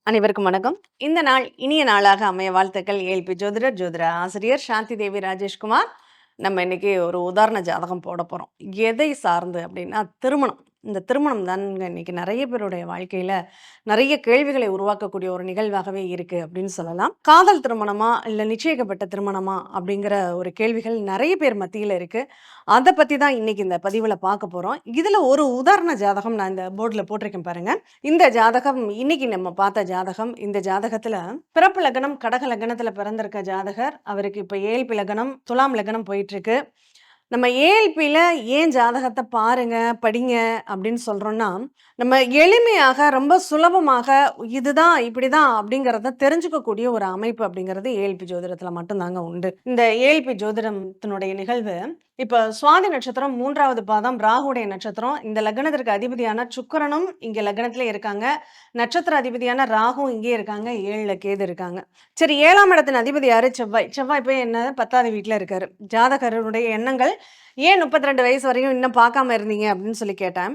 அனைவருக்கும் வணக்கம். இந்த நாள் இனிய நாளாக அமைய வாழ்த்துக்கள். ஏஎல்பி ஜோதிடர், ஜோதிட ஆசிரியர் சாந்தி தேவி ராஜேஷ்குமார். நம்ம இன்னைக்கு ஒரு உதாரண ஜாதகம் போட போறோம். எதை சார்ந்து அப்படின்னா, திருமணம். இந்த திருமணம் தாங்க இன்னைக்கு நெறைய பேருடைய வாழ்க்கையில நெறைய கேள்விகளை உருவாக்கக்கூடிய ஒரு நிகழ்வாகவே இருக்கு அப்படின்னு சொல்லலாம். காதல் திருமணமா? இல்ல நிச்சயிக்கப்பட்ட திருமணமா? அப்படிங்கிற ஒரு கேள்விகள் நெறைய பேர் மத்தியில இருக்கு. அத பத்தி தான் இன்னைக்கு இந்த பதிவுல பார்க்க போறோம். இதுல ஒரு உதாரண ஜாதகம் நான் இந்த போர்டுல போட்டிருக்கேன் பாருங்க. இந்த ஜாதகம் இன்னைக்கு நம்ம பார்த்த ஜாதகம். இந்த ஜாதகத்துல பிறப்பு லக்னம் கடக லக்னத்துல பிறந்திருக்க ஜாதகர். அவருக்கு இப்ப ஏழ்பி லக்னம், துலாம் லக்னம் போயிட்டு இருக்கு. நம்ம ஏஎல்பியில ஏன் ஜாதகத்த பாருங்க, படிங்க அப்படின்னு சொல்றோம்னா, நம்ம எளிமையாக, ரொம்ப சுலபமாக இதுதான், இப்படிதான் அப்படிங்கிறத தெரிஞ்சுக்கக்கூடிய ஒரு அமைப்பு அப்படிங்கிறது ஏஎல்பி ஜோதிடத்துல மட்டும் தாங்க உண்டு. இந்த ஏஎல்பி ஜோதிடத்தினுடைய நிகழ்வு இப்ப சுவாதி நட்சத்திரம் 3வது பாதம் ராகுடைய நட்சத்திரம். இந்த லக்னத்திற்கு அதிபதியான சுக்கிரனும் இங்க லக்னத்திலே இருக்காங்க. நட்சத்திர அதிபதியான ராகும் இங்கேயே இருக்காங்க. 7ல கேது இருக்காங்க. சரி, 7ஆம் இடத்தின் அதிபதி யாரு? செவ்வாய். செவ்வாய் போய் என்ன 10வது வீட்ல இருக்காரு. ஜாதகருடைய எண்ணங்கள் ஏன் 32 வயசு வரையும் இன்னும் பார்க்காம இருந்தீங்க அப்படின்னு சொல்லி கேட்டேன்.